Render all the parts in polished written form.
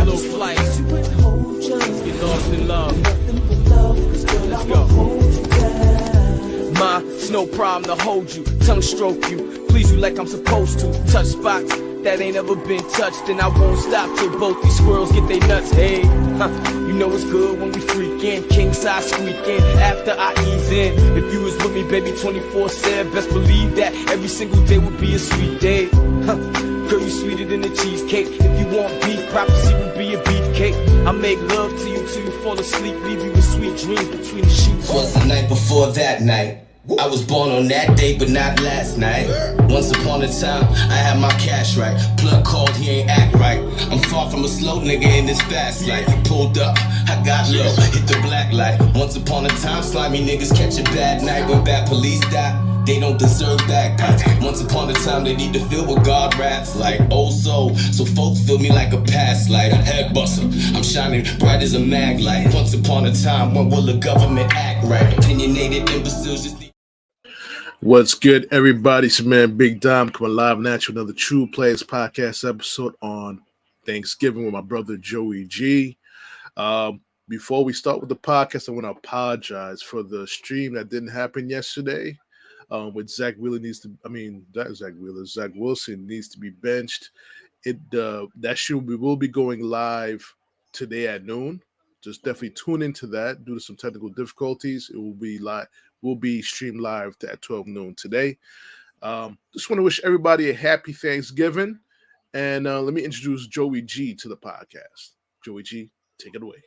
little flight. Get lost in love. Let's go. Ma, it's no problem to hold you, tongue stroke you, please you like I'm supposed to. Touch spots that ain't ever been touched, and I won't stop till both these squirrels get they nuts. Hey, you know it's good when we freakin', king size squeaking after I ease in. If you was with me, baby, 24/7, best believe that every single day would be a sweet day. Girl, you sweeter than a cheesecake. If you want beef, prophecy will be a beefcake. I make love to you till you fall asleep, leave you with sweet dreams between the sheets. Was the night before that night. I was born on that day, but not last night. Once upon a time, I had my cash right. Plug called, he ain't act right. I'm far from a slow nigga in this fast life. Pulled up, I got low, hit the black light. Once upon a time, slimy niggas catch a bad night. When bad police die, they don't deserve bagpipes. Once upon a time, they need to feel what God raps like. Old soul, so folks feel me like a past light. A head buster, I'm shining bright as a mag light. Once upon a time, when will the government act right? Opinionated imbeciles just... What's good, everybody? It's your man Big Dom coming live now to another TruPlayaz podcast episode on Thanksgiving with my brother JoeyG. Before we start with the podcast, I want to apologize for the stream that didn't happen yesterday. With Zach Wilson Zach Wilson needs to be benched. That show will be going live today at noon. Just definitely tune into that due to some technical difficulties. It will be live. Will be streamed live at 12 noon today. Just want to wish everybody a happy Thanksgiving. And let me introduce JoeyG to the podcast. JoeyG, take it away.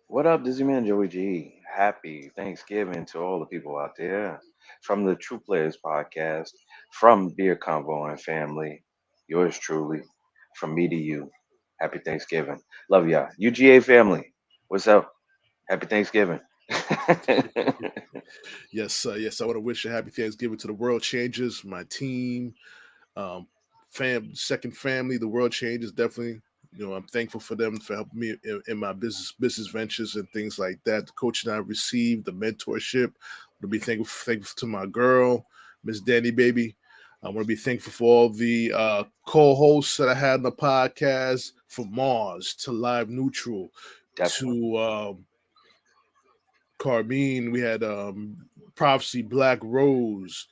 What up, this is your man JoeyG. Happy Thanksgiving to all the people out there. From the TruPlayaz podcast, from Beer Convo and Family, yours truly, from me to you. Happy Thanksgiving. Love y'all. UGA family, what's up? Happy Thanksgiving. Yes, I want to wish a happy Thanksgiving to the World Changers, my team, second family, the World Changers. Definitely, I'm thankful for them for helping me in my business ventures and things like that. The coaching I received, the mentorship. I want to be thankful to my girl, Miss Danny Baby. I want to be thankful for all the co-hosts that I had on the podcast, from Mars to Live Neutral to Carmine. We had Prophecy, Black Rose,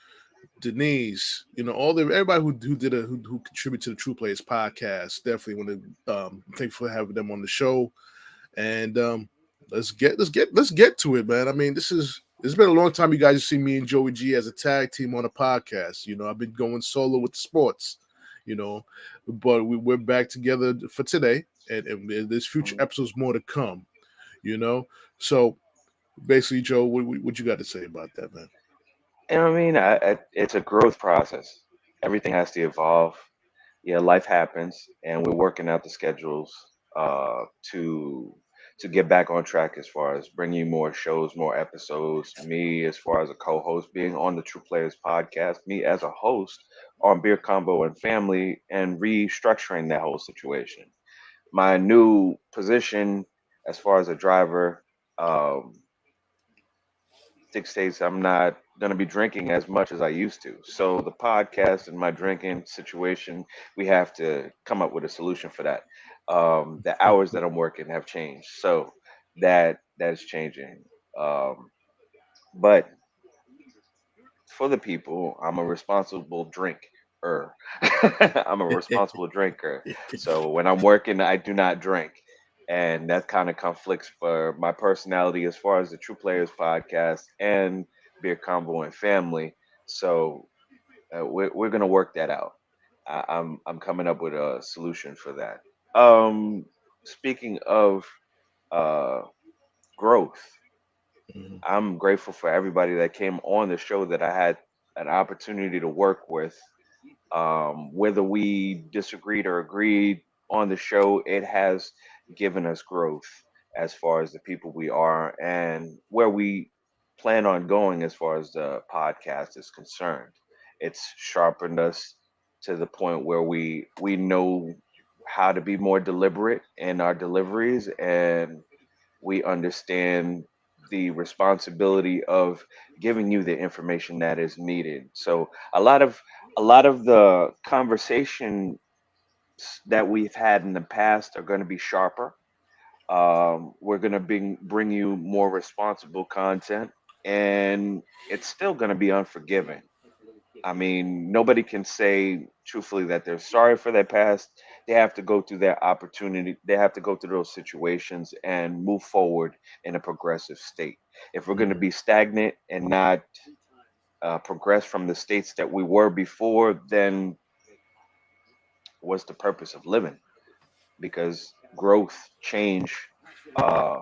Denise. Everybody who contributed to the TruPlayaz podcast. Definitely want to thankful for having them on the show. And let's get to it, man. I mean, it's been a long time you guys have seen me and JoeyG as a tag team on a podcast. I've been going solo with the sports, but we're back together for today, and there's future episodes more to come, So basically, Joe, what you got to say about that, man? And I mean, it's a growth process. Everything has to evolve. Yeah, life happens, and we're working out the schedules to get back on track as far as bringing you more shows, more episodes. Me, as far as a co-host, being on the TruPlayaz podcast. Me as a host on Beer Combo and Family, and restructuring that whole situation. My new position as far as a driver. Dictates I'm not going to be drinking as much as I used to. So the podcast and my drinking situation, we have to come up with a solution for that. The hours that I'm working have changed, so that is changing. But for the people, I'm a responsible drinker. I'm a responsible drinker. So when I'm working, I do not drink. And that kind of conflicts for my personality as far as the TruPlayaz podcast and Beer Combo and Family. So we're gonna work that out. I'm coming up with a solution for that. Speaking of growth, I'm grateful for everybody that came on the show that I had an opportunity to work with. Whether we disagreed or agreed on the show, it has given us growth as far as the people we are and where we plan on going as far as the podcast is concerned. It's sharpened us to the point where we know how to be more deliberate in our deliveries, and we understand the responsibility of giving you the information that is needed. So a lot of the conversation that we've had in the past are going to be sharper. We're going to bring you more responsible content, and it's still going to be unforgiving. I mean, nobody can say truthfully that they're sorry for their past. They have to go through their opportunity. They have to go through those situations and move forward in a progressive state. If we're going to be stagnant and not progress from the states that we were before, then what's the purpose of living? Because growth, change, uh,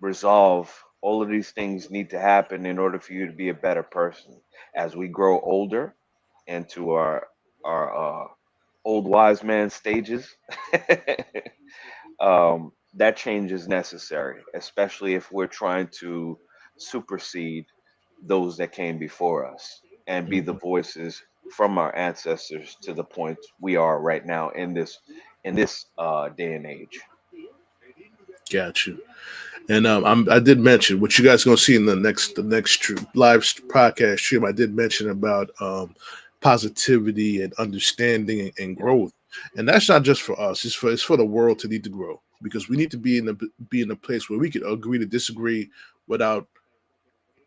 resolve, all of these things need to happen in order for you to be a better person. As we grow older into our old wise man stages, that change is necessary, especially if we're trying to supersede those that came before us and be the Mhm. voices from our ancestors to the point we are right now in this day and age. Got you. And I did mention what you guys gonna see in the next live podcast stream. I did mention about positivity and understanding and growth, and that's not just for us. It's for the world to need to grow because we need to be in a place where we can agree to disagree without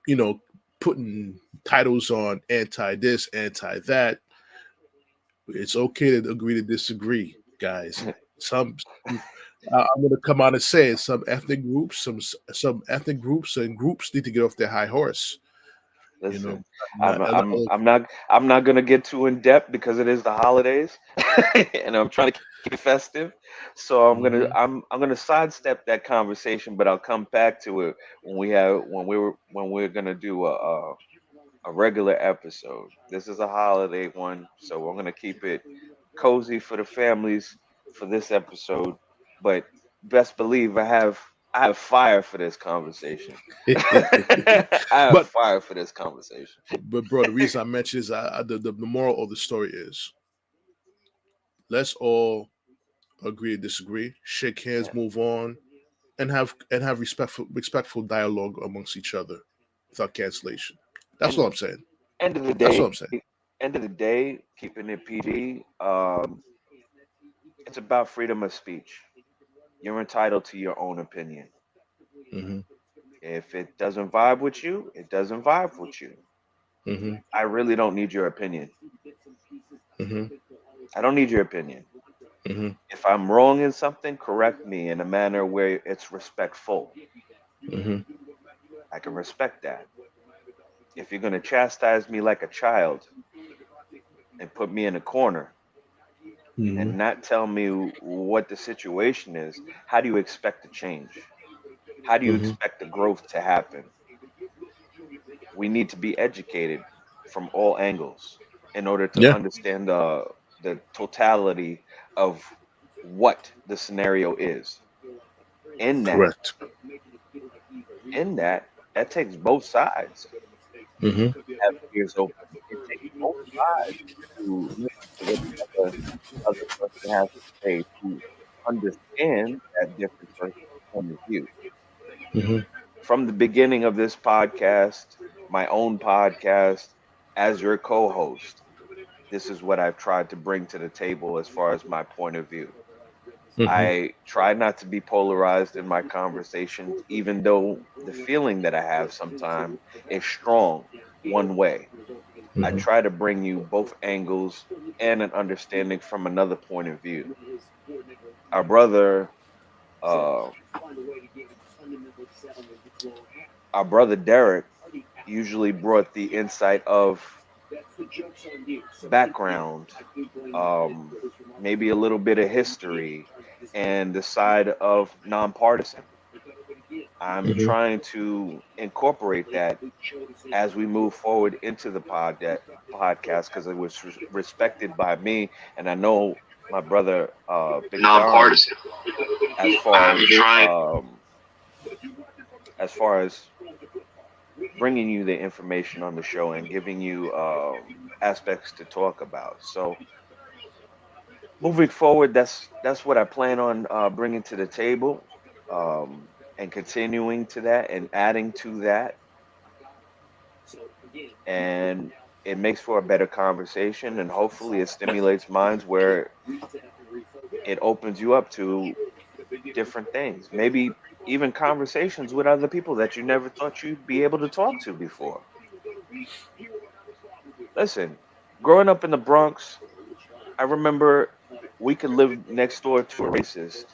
you know putting titles on anti this, anti that. It's okay to agree to disagree, guys. Some I'm going to come out and say it. Some ethnic groups and groups need to get off their high horse. You know, Listen, not, not- I'm not gonna get too in depth because it is the holidays, and I'm trying to keep it festive. So Mhm. I'm gonna sidestep that conversation, but I'll come back to it when we're gonna do a regular episode. This is a holiday one, so we're gonna keep it cozy for the families for this episode. But best believe I have fire for this conversation. I have but fire for this conversation. bro, the reason I mentioned is the moral of the story is let's all agree to disagree, shake hands, Yeah. move on, and have respectful dialogue amongst each other without cancellation. That's And what I'm saying. end of the That's what day, I'm saying. keeping it PG, it's about freedom of speech. You're entitled to your own opinion. Hmm. If it doesn't vibe with you, it doesn't vibe with you. Hmm. I really don't need your opinion. Hmm. I don't need your opinion. Hmm. If I'm wrong in something, correct me in a manner where it's respectful. Hmm. I can respect that. If you're going to chastise me like a child and put me in a corner Hmm. and not tell me what the situation is, how do you expect to change? How do you Hmm. expect the growth to happen? We need to be educated from all angles in order to Yeah, understand the totality of what the scenario is. In that, correct. that takes both sides Hmm. to have ears open. It takes both sides to listen to what the other person has to say to understand that different person's point of view. Hmm. From the beginning of this podcast, my own podcast, as your co-host, this is what I've tried to bring to the table as far as my point of view. Hmm. I try not to be polarized in my conversations, even though the feeling that I have sometimes is strong one way. I Hmm. try to bring you both angles and an understanding from another point of view. Our brother, uh, our brother Derek, usually brought the insight of background, um, maybe a little bit of history, and the side of nonpartisan. I'm Hmm. trying to incorporate that as we move forward into the podcast because it was respected by me, and I know my brother Big Dom Nonpartisan. as far I'm as trying. as far as bringing you the information on the show and giving you aspects to talk about. So moving forward, that's what I plan on bringing to the table, and continuing to that and adding to that, and it makes for a better conversation, and hopefully it stimulates minds where it opens you up to different things. Maybe even conversations with other people that you never thought you'd be able to talk to before. Listen, growing up in the Bronx, I remember we could live next door to a racist.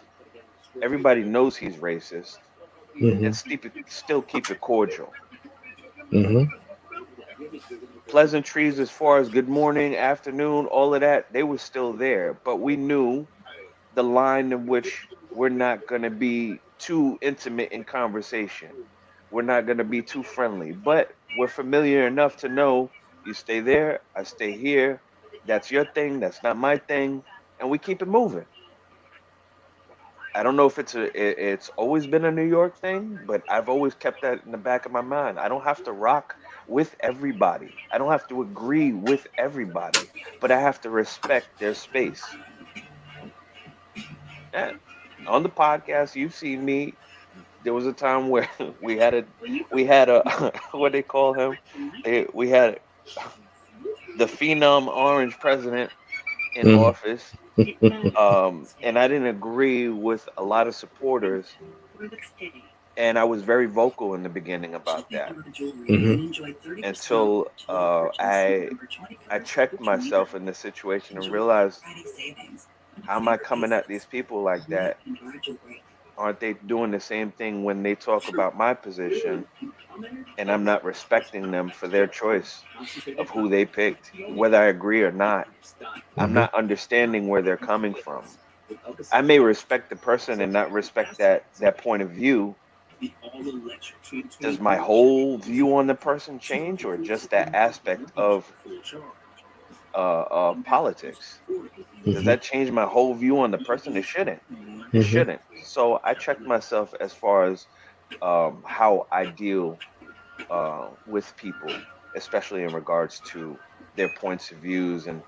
Everybody knows he's racist, and Mm-hmm. still keep it cordial. Mm-hmm. Pleasantries as far as good morning, afternoon, all of that, they were still there. But we knew the line in which we're not going to be too intimate in conversation. We're not going to be too friendly, but we're familiar enough to know you stay there, I stay here. That's your thing, that's not my thing, and we keep it moving. I don't know if it's always been a New York thing, but I've always kept that in the back of my mind. I don't have to rock with everybody. I don't have to agree with everybody, but I have to respect their space. Yeah. On the podcast, you've seen me. There was a time where we had a what they call him? We had the phenom orange president in Mm-hmm. office, and I didn't agree with a lot of supporters, and I was very vocal in the beginning about that until I checked myself in this situation and realized, how am I coming at these people like that? Aren't they doing the same thing when they talk about my position, and I'm not respecting them for their choice of who they picked, whether I agree or not? I'm Mm-hmm. not understanding where they're coming from. I may respect the person and not respect that point of view. Does my whole view on the person change, or just that aspect of politics? Does Mm-hmm. that change my whole view on the person? It shouldn't. It Mm-hmm. shouldn't. So I checked myself as far as how I deal with people, especially in regards to their points of views and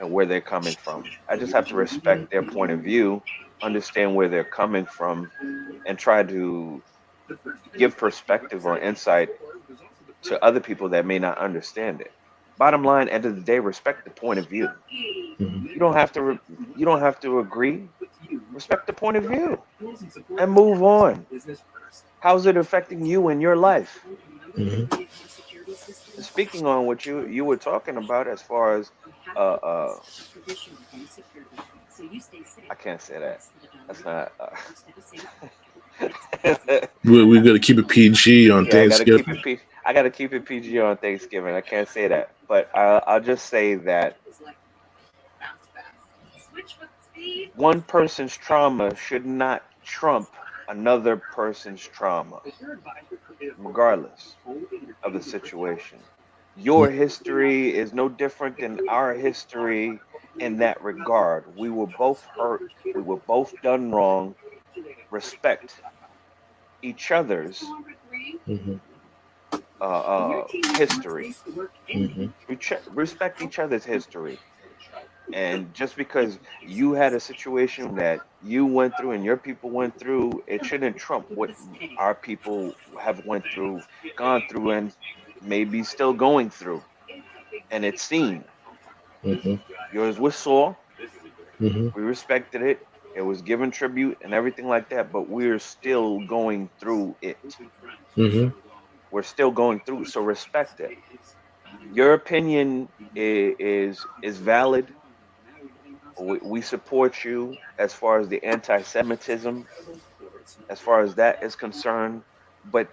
where they're coming from. I just have to respect their point of view, understand where they're coming from, and try to give perspective or insight to other people that may not understand it. Bottom line, end of the day, respect the point of view. You don't have to. You don't have to agree. Respect the point of view and move on. How's it affecting you in your life? Mm-hmm. Speaking on what you were talking about, as far as uh, uh I can't say that. That's not. We're gonna keep it PG on Yeah, I gotta keep it Thanksgiving. I gotta keep it PG on Thanksgiving. I can't say that, but I'll just say that one person's trauma should not trump another person's trauma, regardless of the situation. Your history is no different than our history in that regard. We were both hurt. We were both done wrong. Respect each other's Mm-hmm. history. Mm-hmm. Respect each other's history. And just because you had a situation that you went through and your people went through, it shouldn't trump what our people have went through, gone through, and maybe still going through. And it's seen. Mm-hmm. Yours was sore. Mm-hmm. We respected it. It was given tribute and everything like that, but we're still going through it. Mm-hmm. We're still going through, so respect it. Your opinion is valid. We support you as far as the anti-Semitism, as far as that is concerned, but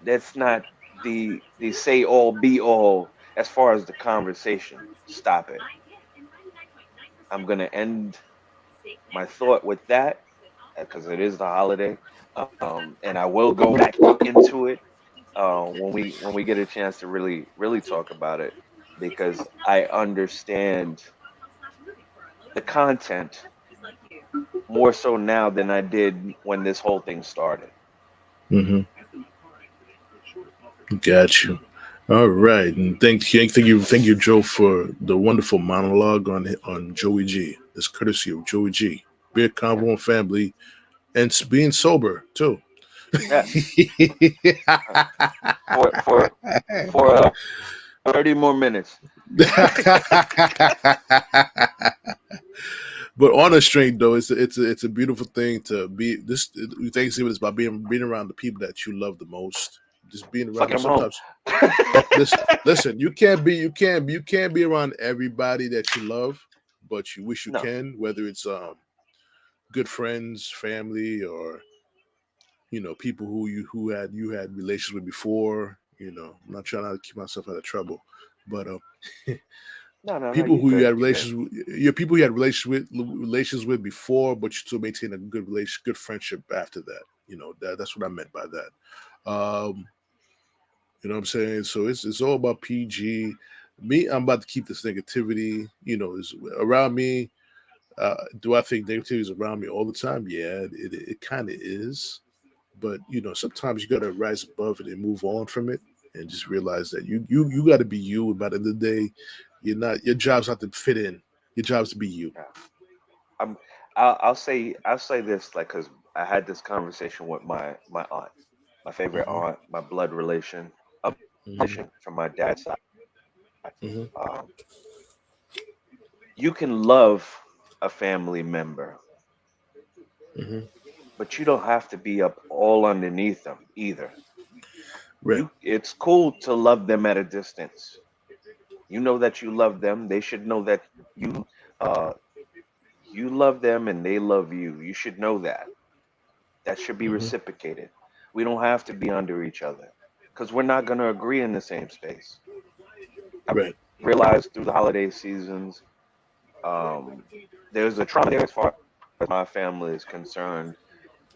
that's not the say all be all as far as the conversation. Stop it. I'm gonna end my thought with that because it is the holiday, and I will go back into it when we get a chance to really talk about it, because I understand the content more so now than I did when this whole thing started. Mm-hmm. Got you. All right, and thank you, Joe, for the wonderful monologue on Joey G. This courtesy of Joey G. Beer Convo and Family, and being sober too. Yes, for 30 more minutes. But But on a string though, it's a beautiful thing to be. This Thanksgiving is about being around the people that you love the most. Just being around Fucking them. I'm home. Sometimes listen. You can't be around everybody that you love, but you wish you No, can. Whether it's good friends, family, or people who you had relations with before. I'm not trying to keep myself out of trouble, but no. people You who you good. had You good. relations with, your people you had relations with before, but you still maintain a good friendship after that. That's what I meant by that. You know what I'm saying? So it's all about PG. Me, I'm about to keep this negativity. Is around me. Do I think negativity is around me all the time? Yeah, it kind of is. But sometimes you got to rise above it and move on from it, and just realize that you got to be you. And by the end of the day, your job's not to fit in. Your job's to be you. Yeah. I'm. I'll say this like because I had this conversation with my aunt, my favorite Hmm. aunt, my blood relation, a Hmm. relation from my dad's side. Hmm. Um, you can love a family member, Hmm. but you don't have to be up all underneath them either. Right. It's cool to love them at a distance. You know that you love them. They should know that you uh you love them and they love you. You should know that. That should be Hmm. reciprocated. We don't have to be under each other because we're not going to agree in the same space. I Right. realized through the holiday seasons, um, there's a trauma there as far as my family is concerned,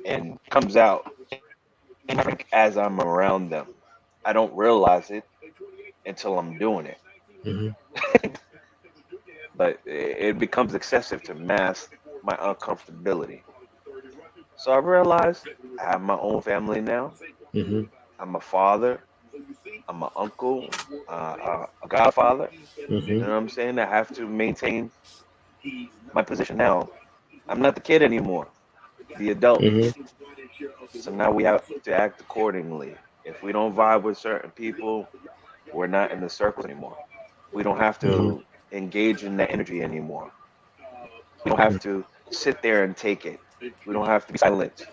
and comes out as I'm around them. I don't realize it until I'm doing it, Hmm. but it becomes excessive to mask my uncomfortability. So I realized I have my own family now. Hmm. I'm a father. I'm an uncle, a godfather. You Hmm. know what I'm saying? I have to maintain my position now. I'm not the kid anymore, the adult. Hmm. So now we have to act accordingly. If we don't vibe with certain people, we're not in the circles anymore. We don't have Hmm. to engage in that energy anymore. We don't have to sit there and take it. We don't have to be silent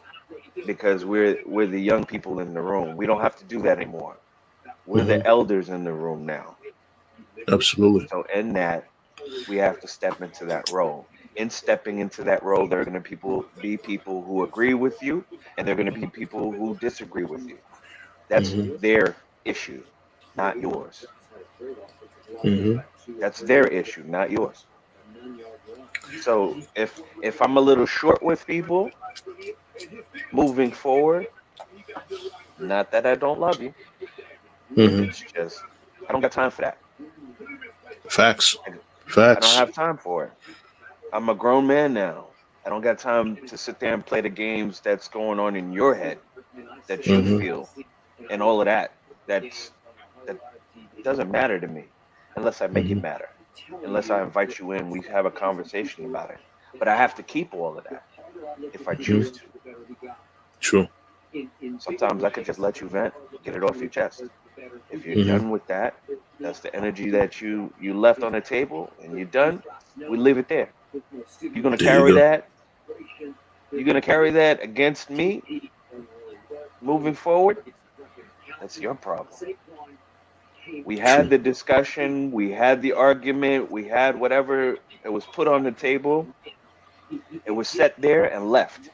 because we're the young people in the room. We don't have to do that anymore. We're Hmm. the elders in the room now. Absolutely. So in that, we have to step into that role. In stepping into that role, there are going to be people who agree with you, and there are going to be people who disagree with you. That's Hmm. their issue, not yours. Hmm. That's their issue, not yours. So if I'm a little short with people moving forward, not that I don't love you, Hmm. it's just I don't got time for that. Facts. I, I don't Facts. have time for it. I'm a grown man now. I don't got time to sit there and play the games that's going on in your head that you Hmm. feel and all of that. That doesn't matter to me unless I make it Hmm. matter. Unless I invite you in, we have a conversation about it. But I have to keep all of that if I Hmm. choose to. True. Sometimes I could just let you vent, get it off your chest. If you're Hmm. done with that, that's the energy that you left on the table and you're done, we leave it there. You're gonna There you carry go. that. You're gonna carry that against me moving forward. That's your problem. We had True. the discussion, we had the argument, we had whatever it was put on the table. It was set there and left.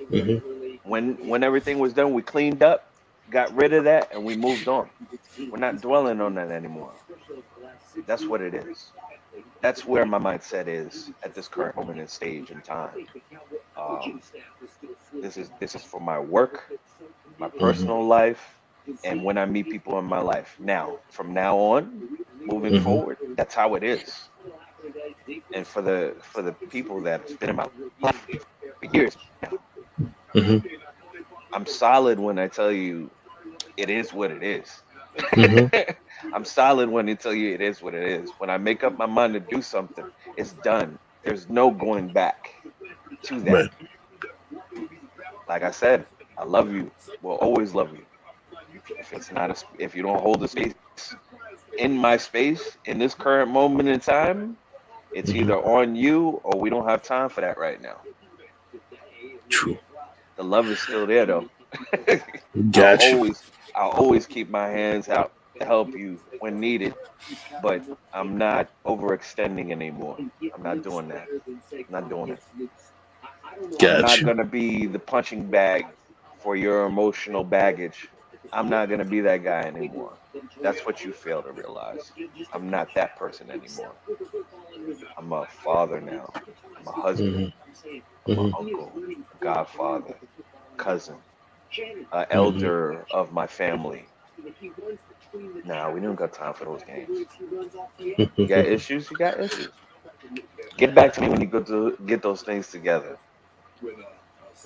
Hmm. When everything was done, we cleaned up, got rid of that, and we moved on. We're not dwelling on that anymore. That's what it is. That's where my mindset is at this current moment and stage in time. Um, this is for my work, my Hmm. personal life, and when I meet people in my life. Now, from now on, moving Hmm. forward, that's how it is. And for the people that's been in my life for years now, Hmm. I'm solid when I tell you it is what it is. Hmm. I'm solid when I tell you it is what it is. When I make up my mind to do something, it's done. There's no going back to that. Right. Like I said, I love you. Will always love you. If you don't hold the space in my space in this current moment in time, It's either on you or we don't have time for that right now. True. The love is still there though. I'll Got you. always I'll always keep my hands out to help you when needed, but I'm not overextending anymore. I'm not doing that. I'm not doing it. I'm Got not you. gonna be the punching bag for your emotional baggage. I'm not gonna be that guy anymore. That's what you fail to realize. I'm not that person anymore. I'm a father now. I'm a husband. I'm an uncle, a godfather, cousin, an elder of my family. Nah, we don't got time for those games. You got issues, you got issues. Get back to me when you go to get those things together.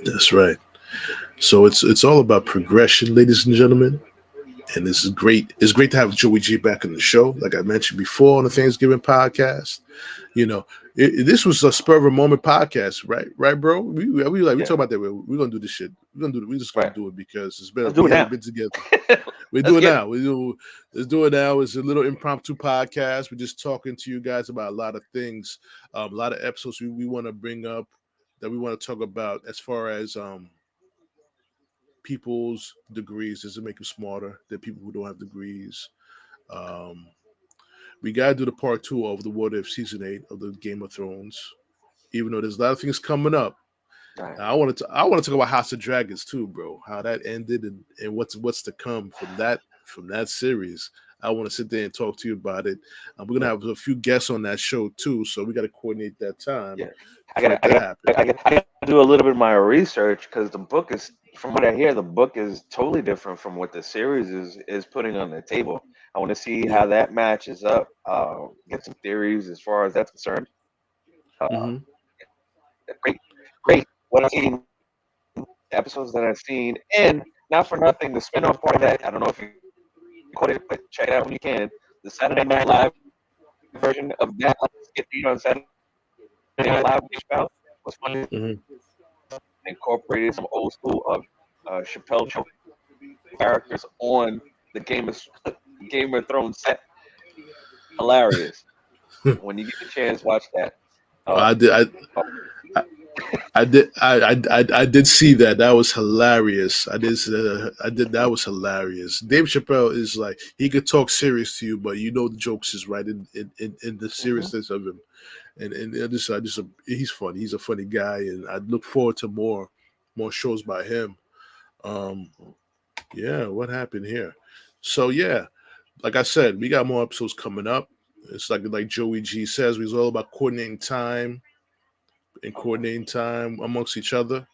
That's right. So it's all about progression, ladies and gentlemen. And this is great. It's great to have Joey G back on the show. Like I mentioned before on the Thanksgiving podcast, you know, this was a spur of a moment podcast, right? Right, bro. We Yeah, talk about that. We're gonna do this shit. We're gonna do it. We're just gonna right. do it because it's better. Let's do We it haven't now. been together. We Let's do it get it. now. Let's do it now. It's a little impromptu podcast. We're just talking to you guys about a lot of things, a lot of episodes we want to bring up that we want to talk about as far as people's degrees. Does it make them smarter than people who don't have degrees? Um, we gotta do the part two of the What If season 8 of the Game of Thrones. Even though there's a lot of things coming up, All right. I want to talk about House of Dragons too, bro. How that ended and what's to come from that series. I want to sit there and talk to you about it. We're gonna Yeah, have a few guests on that show too, so we got to coordinate that time yeah. for it to happen. I got to do a little bit of my research because the book is, from what I hear, the book is totally different from what the series is putting on the table. I want to see Yeah. how that matches up. Get some theories as far as that's concerned. Uh, Hmm. great, great. What I've seen, the episodes that I've seen, and not for nothing, the spinoff part of that. I don't know if you caught it, but check it out when you can. The Saturday Night Live version of that skit on Saturday Night Live with Chappelle was funny. Hmm. Incorporated some old school of Chappelle show characters on the Game of Thrones set. Hilarious. When you get the chance, watch that. Uh, I did. I, I did see that. That was hilarious. I did. That was hilarious. Dave Chappelle is like he could talk serious to you, but you know the jokes is right in the mhm. seriousness of him. And I just he's funny. He's a funny guy, and I look forward to more shows by him. Um, yeah, what happened here? So yeah, like I said, we got more episodes coming up. It's like Joey G says, it's all about coordinating time amongst each other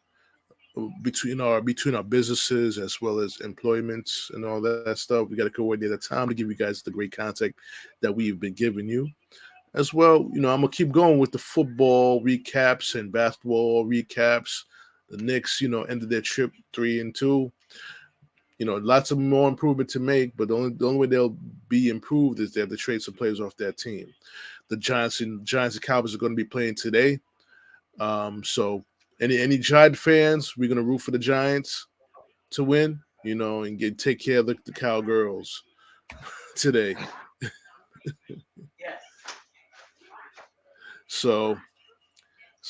between our businesses as well as employments and all that stuff. We got to coordinate the time to give you guys the great content that we've been giving you. As well, I'm gonna keep going with the football recaps and basketball recaps. The Knicks, ended their trip 3-2. Lots of more improvement to make, but the only way they'll be improved is they have to trade some players off that team. The Giants and Cowboys are going to be playing today. So any Giant fans, we're gonna root for the Giants to win, and take care of the Cowgirls today. So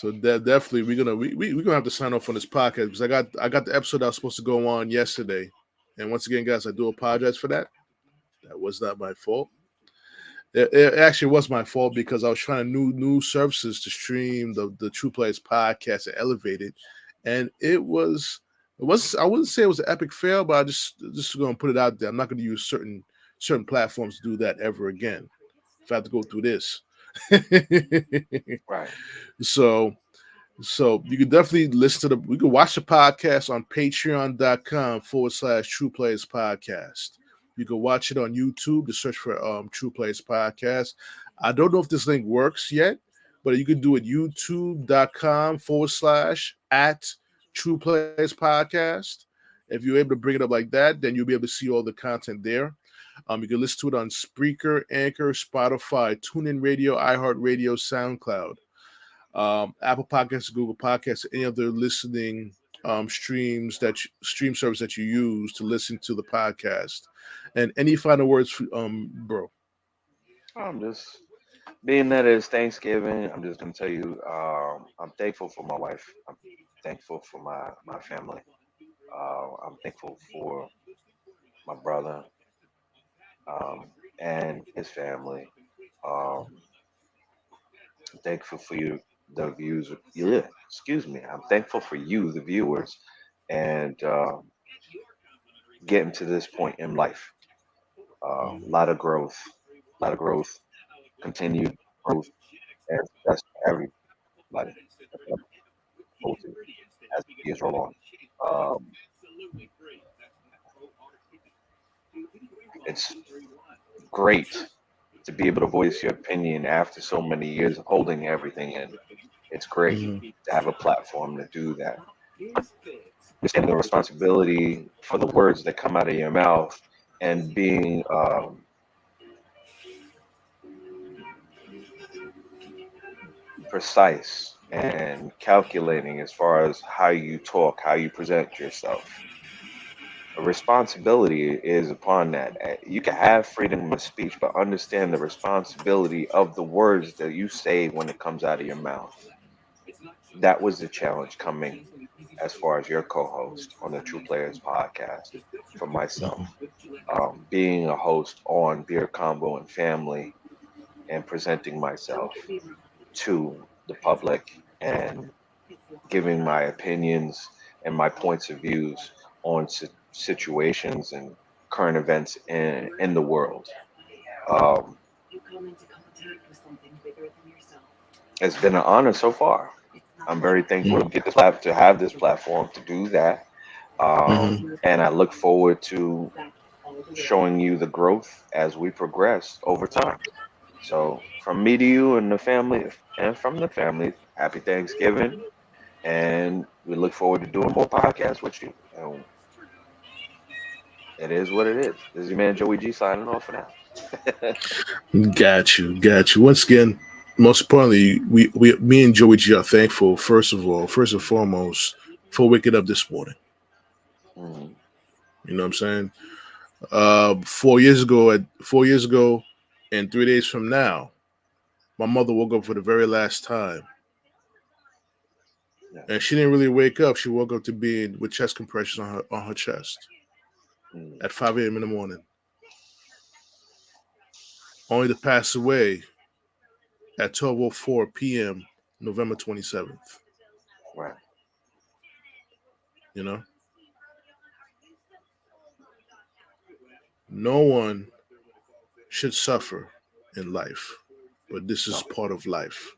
that definitely we're gonna have to sign off on this podcast because I got the episode I was supposed to go on yesterday, and once again, guys, I do apologize for that. That was not my fault. It actually was my fault because I was trying new services to stream the TruPlayaz podcast and elevate it, and it was I wouldn't say it was an epic fail, but I just gonna put it out there. I'm not gonna use certain platforms to do that ever again. If I have to go through this, Right. so you can definitely we can watch the podcast on patreon.com/TruPlayaz podcast. You can watch it on YouTube. Just search for TruPlayaz podcast. I don't know if this link works yet, but you can do it youtube.com/at TruPlayaz podcast. If you're able to bring it up like that, then you'll be able to see all the content there. You can listen to it on Spreaker, Anchor, Spotify, TuneIn Radio, iHeart Radio, SoundCloud, Apple Podcasts, Google Podcasts, any other listening stream service that you use to listen to the podcast. And any final words, bro? I'm just Being that it's Thanksgiving, I'm just gonna tell you, I'm thankful for my wife. I'm thankful for my family. I'm thankful for my brother and his family. Um, I'm thankful for you, the views. Yeah, excuse me. I'm thankful for you, the viewers, and getting to this point in life. A lot of growth, a lot of growth, continued growth, and that's for everybody. That's what I'm supposed to as the years roll on. Um, it's great to be able to voice your opinion after so many years of holding everything in. It's great to have a platform to do that. Understanding the responsibility for the words that come out of your mouth and being precise and calculating as far as how you talk, how you present yourself. A responsibility is upon that. You can have freedom of speech, but understand the responsibility of the words that you say when it comes out of your mouth. That was the challenge coming as far as your co-host on the TruPlayaz podcast for myself. Being a host on Beer Combo and Family and presenting myself to the public and giving my opinions and my points of views on situations and current events in the world. Um, it's been an honor so far. I'm very thankful to get this to have this platform to do that. And I look forward to showing you the growth as we progress over time. So from me to you and the family, and from the family, happy Thanksgiving, and we look forward to doing more podcasts with you. And it is what it is. This is your man Joey G signing off for now. Got you, got you. Once again, most importantly, me and Joey G are thankful. First of all, first and foremost, for waking up this morning. Mhm. You know what I'm saying? 4 years ago, 4 years ago, and 3 days from now, my mother woke up for the very last time, Yeah. and she didn't really wake up. She woke up to being with chest compressions on her chest Mhm. at 5 a.m. in the morning, only to pass away at 12:04 p.m. November 27th. Right. You know, no one should suffer in life, but this is No. part of life.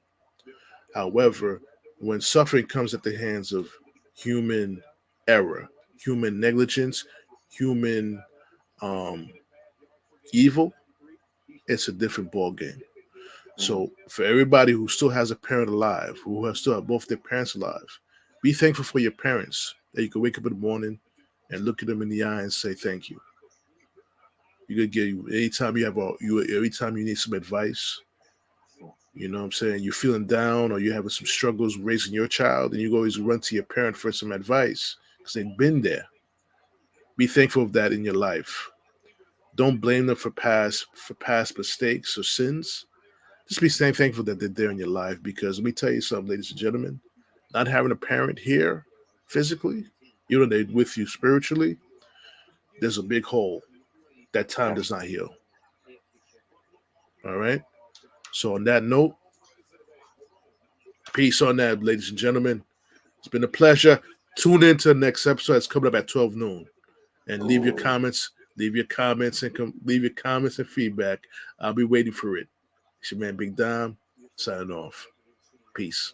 However, when suffering comes at the hands of human error, human negligence, human um, evil, it's a different ball game. Mhm. So, for everybody who still has a parent alive, who has still have both their parents alive, be thankful for your parents that you can wake up in the morning and look at them in the eye and say thank you. You could get anytime you have every time you need some advice. You know what I'm saying? You're feeling down or you're having some struggles raising your child, and you always run to your parent for some advice because they've been there. Be thankful of that in your life. Don't blame them for past mistakes or sins. Just be staying thankful that they're there in your life because let me tell you something, ladies and gentlemen, not having a parent here physically, even though they're with you spiritually, there's a big hole. That time Right. does not heal. All right. So on that note, peace on that, ladies and gentlemen. It's been a pleasure. Tune in to the next episode. It's coming up at 12 noon. And leave your Ooh. comments. Leave your comments and feedback. I'll be waiting for it. It's your man Big Dom signing off. Peace.